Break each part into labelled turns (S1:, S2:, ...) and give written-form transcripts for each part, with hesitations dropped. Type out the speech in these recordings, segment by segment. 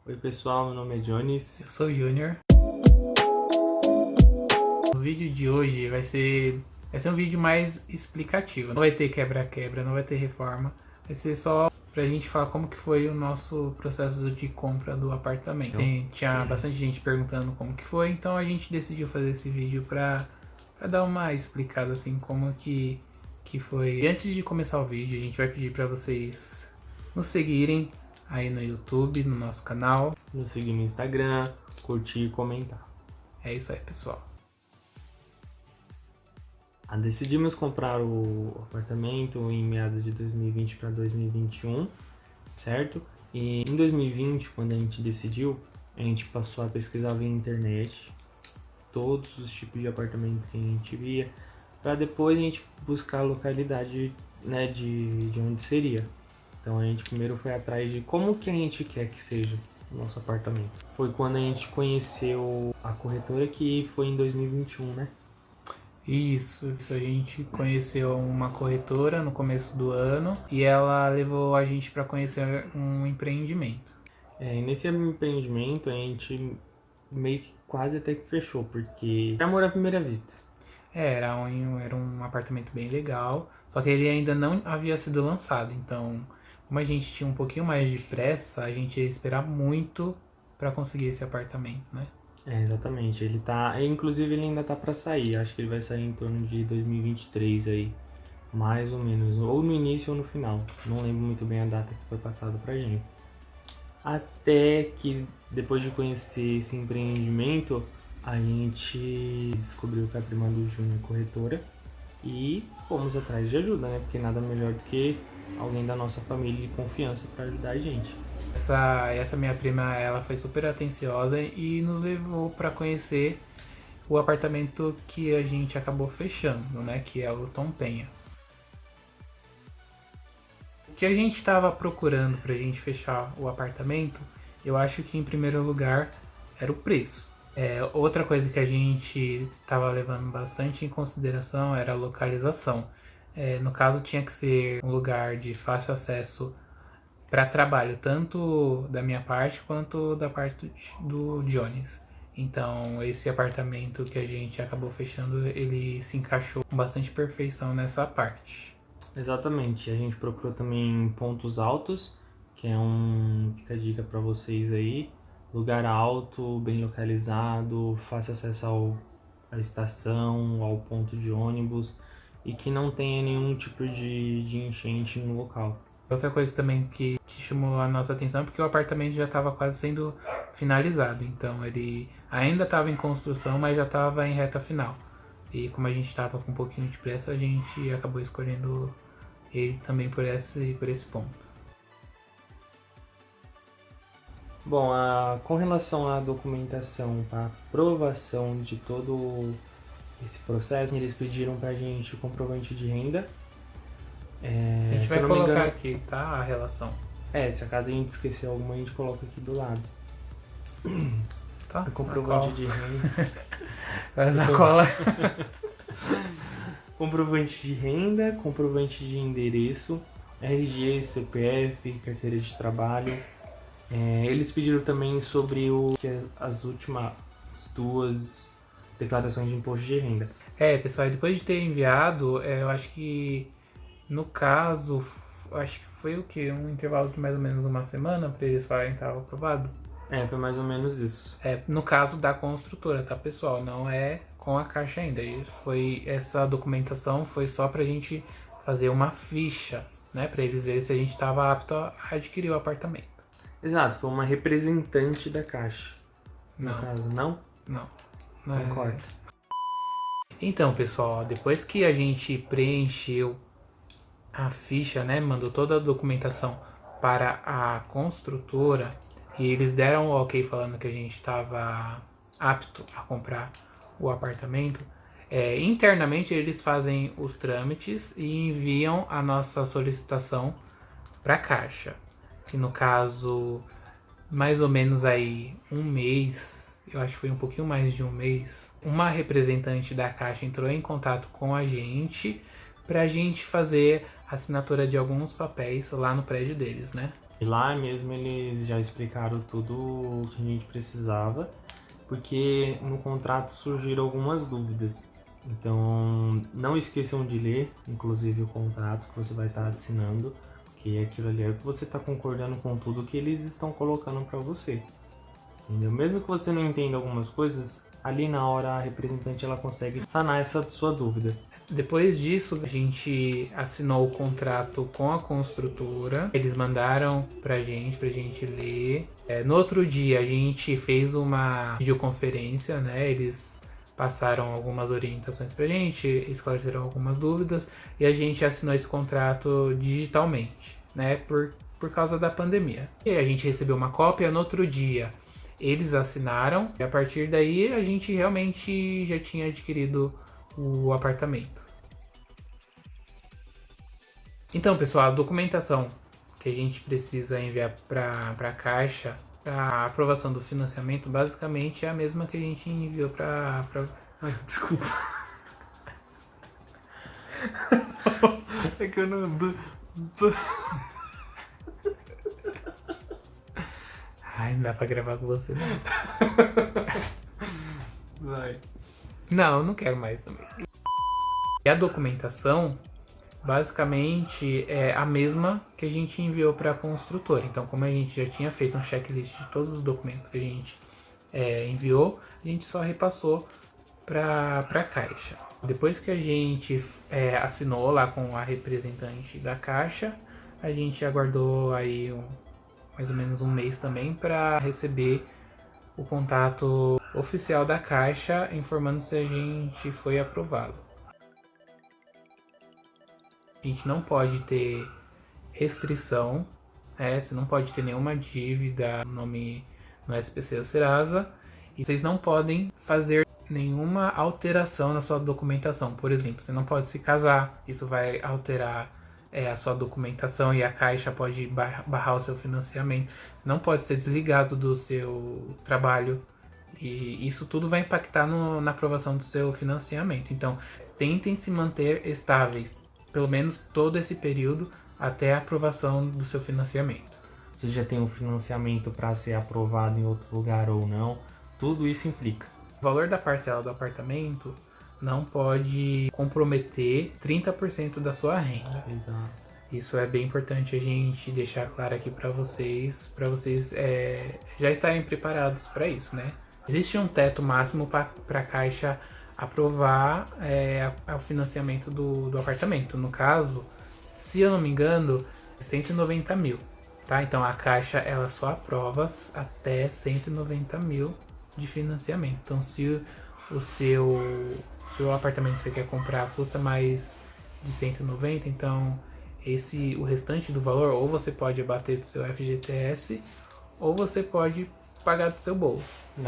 S1: Oi pessoal, meu nome é Jones.
S2: Eu sou o Júnior. O vídeo de hoje vai ser um vídeo mais explicativo. Não vai ter quebra-quebra, não vai ter reforma. Vai ser só pra gente falar como que foi o nosso processo de compra do apartamento. Tinha bastante gente perguntando como que foi, então a gente decidiu fazer esse vídeo pra dar uma explicada assim como que foi. E antes de começar o vídeo, a gente vai pedir pra vocês nos seguirem aí no YouTube, no nosso canal.
S1: Nos seguir no Instagram, curtir e comentar.
S2: É isso aí, pessoal.
S1: Decidimos comprar o apartamento em meados de 2020 para 2021, certo? E em 2020, quando a gente decidiu, a gente passou a pesquisar via internet todos os tipos de apartamentos que a gente via, para depois a gente buscar a localidade, né, de onde seria. Então a gente primeiro foi atrás de como que a gente quer que seja o nosso apartamento. Foi quando a gente conheceu a corretora, que foi em 2021, né?
S2: Isso, a gente conheceu uma corretora no começo do ano e ela levou a gente para conhecer um empreendimento.
S1: Nesse empreendimento a gente meio que quase até que fechou, porque era amor à primeira vista.
S2: Era um apartamento bem legal, só que ele ainda não havia sido lançado, então como a gente tinha um pouquinho mais de pressa, a gente ia esperar muito para conseguir esse apartamento, né?
S1: Exatamente. Inclusive ele ainda tá para sair. Acho que ele vai sair em torno de 2023 aí, mais ou menos, ou no início ou no final. Não lembro muito bem a data que foi passada pra gente. Até que depois de conhecer esse empreendimento, a gente descobriu que a prima do Júnior é corretora e fomos atrás de ajuda, né? Porque nada melhor do que alguém da nossa família de confiança para ajudar a gente.
S2: Essa minha prima, ela foi super atenciosa e nos levou para conhecer o apartamento que a gente acabou fechando, né? Que é o Tom Penha. O que a gente estava procurando para a gente fechar o apartamento, eu acho que em primeiro lugar era o preço. Outra coisa que a gente estava levando bastante em consideração era a localização. No caso, tinha que ser um lugar de fácil acesso para trabalho, tanto da minha parte quanto da parte do Jones. Então, esse apartamento que a gente acabou fechando, ele se encaixou com bastante perfeição nessa parte.
S1: Exatamente, a gente procurou também pontos altos, que fica a dica para vocês aí. Lugar alto, bem localizado, fácil acesso à estação, ao ponto de ônibus e que não tenha nenhum tipo de enchente no local.
S2: Outra coisa também que chamou a nossa atenção é porque o apartamento já estava quase sendo finalizado, então ele ainda estava em construção, mas já estava em reta final. E como a gente estava com um pouquinho de pressa, a gente acabou escolhendo ele também por esse ponto.
S1: Bom, com relação à documentação, a aprovação de todo esse processo, eles pediram pra gente o comprovante de renda.
S2: A gente vai colocar aqui, tá? A relação.
S1: Se acaso a gente esquecer alguma, a gente coloca aqui do lado.
S2: Tá?
S1: O comprovante de renda.
S2: Faz a cola.
S1: Comprovante de renda, comprovante de endereço, RG, CPF, carteira de trabalho. Eles pediram também sobre as últimas duas declarações de imposto de renda.
S2: Pessoal, depois de ter enviado, eu acho que no caso, acho que foi o quê? Um intervalo de mais ou menos uma semana para eles falarem que estava aprovado?
S1: Foi mais ou menos isso.
S2: No caso da construtora, tá, pessoal? Não é com a Caixa ainda. Essa documentação foi só pra gente fazer uma ficha, né? Pra eles verem se a gente estava apto a adquirir o apartamento.
S1: Exato, foi uma representante da Caixa. No caso, não?
S2: Não.
S1: Concordo.
S2: Então, pessoal, depois que a gente preencheu a ficha, né? Mandou toda a documentação para a construtora e eles deram o ok falando que a gente estava apto a comprar o apartamento. Internamente eles fazem os trâmites e enviam a nossa solicitação para a Caixa. Que no caso, mais ou menos aí um mês, eu acho que foi um pouquinho mais de um mês, uma representante da Caixa entrou em contato com a gente pra gente fazer a assinatura de alguns papéis lá no prédio deles, né?
S1: E lá mesmo eles já explicaram tudo o que a gente precisava, porque no contrato surgiram algumas dúvidas. Então não esqueçam de ler, inclusive, o contrato que você vai estar assinando, porque aquilo ali é que você está concordando com tudo que eles estão colocando para você. Entendeu? Mesmo que você não entenda algumas coisas, ali na hora a representante ela consegue sanar essa sua dúvida.
S2: Depois disso, a gente assinou o contrato com a construtora. Eles mandaram pra gente ler. No outro dia, a gente fez uma videoconferência, né? Eles passaram algumas orientações pra gente, esclareceram algumas dúvidas e a gente assinou esse contrato digitalmente, né? Por causa da pandemia. E a gente recebeu uma cópia no outro dia. Eles assinaram e a partir daí a gente realmente já tinha adquirido o apartamento. Então, pessoal, a documentação que a gente precisa enviar para a Caixa, a aprovação do financiamento, basicamente é a mesma que a gente enviou para... Ai, desculpa. É que eu não... Ai, não dá pra gravar com você, não.
S1: Vai.
S2: Não, não quero mais também. E a documentação, basicamente, é a mesma que a gente enviou para a construtora. Então, como a gente já tinha feito um checklist de todos os documentos que a gente enviou, a gente só repassou para a Caixa. Depois que a gente assinou lá com a representante da Caixa, a gente aguardou aí mais ou menos um mês também para receber o contato oficial da Caixa informando se a gente foi aprovado. A gente não pode ter restrição, você não pode ter nenhuma dívida no SPC ou Serasa, e vocês não podem fazer nenhuma alteração na sua documentação. Por exemplo, você não pode se casar, isso vai alterar a sua documentação e a Caixa pode barrar o seu financiamento. Você não pode ser desligado do seu trabalho e isso tudo vai impactar na aprovação do seu financiamento. Então, tentem se manter estáveis, pelo menos todo esse período até a aprovação do seu financiamento.
S1: Você já tem um financiamento para ser aprovado em outro lugar ou não, tudo isso implica.
S2: O valor da parcela do apartamento não pode comprometer 30% da sua renda.
S1: Exato.
S2: Isso é bem importante a gente deixar claro aqui para vocês já estarem preparados para isso, né? Existe um teto máximo para a Caixa aprovar o financiamento do apartamento. No caso, se eu não me engano, é 190 mil, tá? Então a Caixa ela só aprova até 190 mil de financiamento. Então se o seu apartamento que você quer comprar custa mais de 190, então o restante do valor ou você pode abater do seu FGTS ou você pode pagar do seu bolso.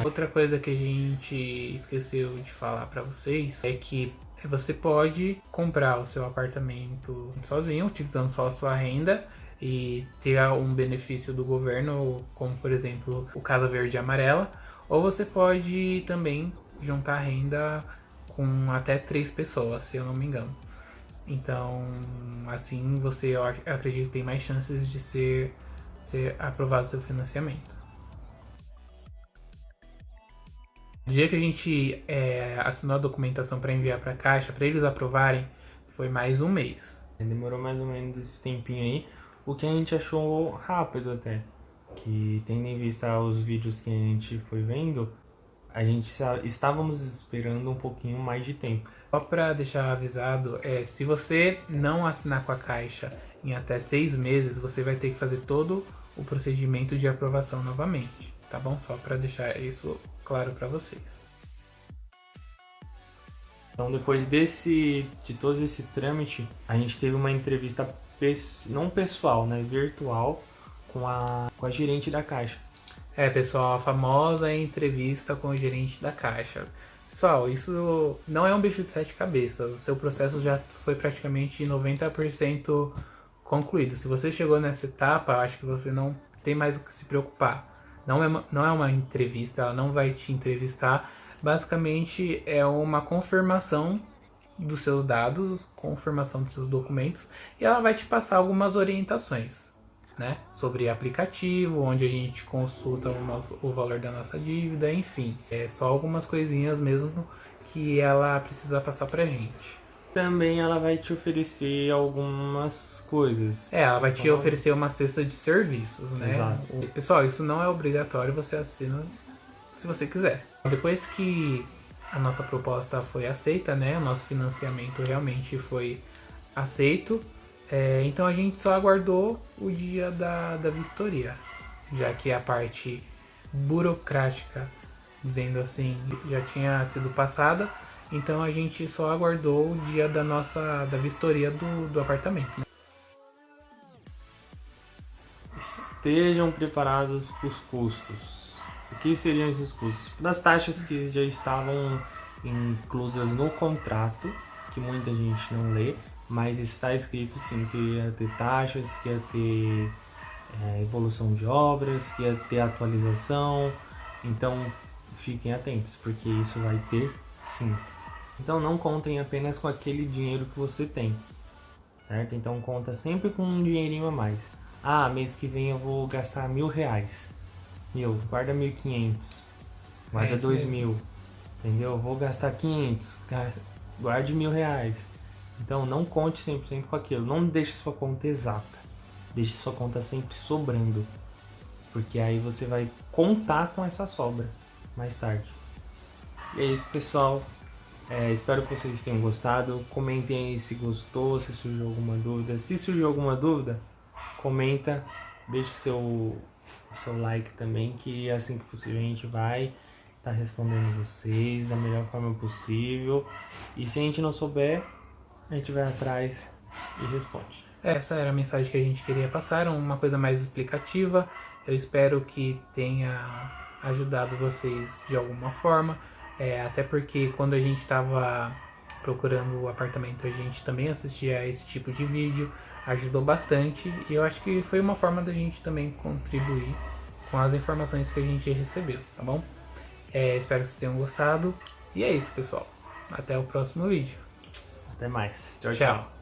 S2: Outra coisa que a gente esqueceu de falar para vocês é que você pode comprar o seu apartamento sozinho, utilizando só a sua renda e ter um benefício do governo, como por exemplo o Casa Verde e Amarela, ou você pode também juntar renda com até 3 pessoas, se eu não me engano. Então, assim você, eu acredito que tem mais chances de ser aprovado seu financiamento. No dia que a gente assinou a documentação para enviar para a Caixa, para eles aprovarem, foi mais um mês.
S1: Demorou mais ou menos esse tempinho aí, o que a gente achou rápido até. Que tendo em vista os vídeos que a gente foi vendo, a gente estávamos esperando um pouquinho mais de tempo.
S2: Só para deixar avisado, se você não assinar com a Caixa em até 6 meses, você vai ter que fazer todo o procedimento de aprovação novamente, tá bom? Só para deixar isso claro para vocês.
S1: Então, depois de todo esse trâmite, a gente teve uma entrevista não pessoal, né, virtual, com a gerente da Caixa.
S2: Pessoal, a famosa entrevista com o gerente da Caixa. Pessoal, isso não é um bicho de 7 cabeças. O seu processo já foi praticamente 90% concluído. Se você chegou nessa etapa, eu acho que você não tem mais o que se preocupar. Não é uma entrevista, ela não vai te entrevistar. Basicamente, é uma confirmação dos seus dados, confirmação dos seus documentos, e ela vai te passar algumas orientações. né, sobre aplicativo, onde a gente consulta o valor da nossa dívida, enfim. É só algumas coisinhas mesmo que ela precisa passar pra gente.
S1: Também ela vai te oferecer algumas coisas.
S2: Ela vai te oferecer uma cesta de serviços, né?
S1: Exato.
S2: Pessoal, isso não é obrigatório, você assina se você quiser. Depois que a nossa proposta foi aceita, né? O nosso financiamento realmente foi aceito. Então a gente só aguardou o dia da vistoria, já que a parte burocrática, dizendo assim, já tinha sido passada. Então a gente só aguardou o dia da vistoria do apartamento.
S1: Estejam preparados para os custos. O que seriam esses custos? Das taxas que já estavam inclusas no contrato, que muita gente não lê, mas está escrito sim que ia ter taxas, que ia ter evolução de obras, que ia ter atualização. Então fiquem atentos, porque isso vai ter sim. Então não contem apenas com aquele dinheiro que você tem, certo? Então conta sempre com um dinheirinho a mais. Ah, mês que vem eu vou gastar R$1.000. Guarda 1.500, guarda 2.000, entendeu? Vou gastar 500, guarde R$1.000. Então não conte 100% com aquilo, não deixe sua conta exata, deixe sua conta sempre sobrando, porque aí você vai contar com essa sobra mais tarde. E é isso, pessoal. Espero que vocês tenham gostado. Comentem aí se gostou, se surgiu alguma dúvida. Se surgiu alguma dúvida, comenta, deixe o seu like também, que assim que possível a gente vai estar respondendo vocês da melhor forma possível. E se a gente não souber, a gente vai atrás e responde.
S2: Essa era a mensagem que a gente queria passar, uma coisa mais explicativa. Eu espero que tenha ajudado vocês de alguma forma. Até porque quando a gente estava procurando o apartamento, a gente também assistia a esse tipo de vídeo, ajudou bastante e eu acho que foi uma forma da gente também contribuir com as informações que a gente recebeu, tá bom? Espero que vocês tenham gostado e é isso, pessoal. Até o próximo vídeo.
S1: Até mais. Tchau,
S2: Tchau.
S1: tchau.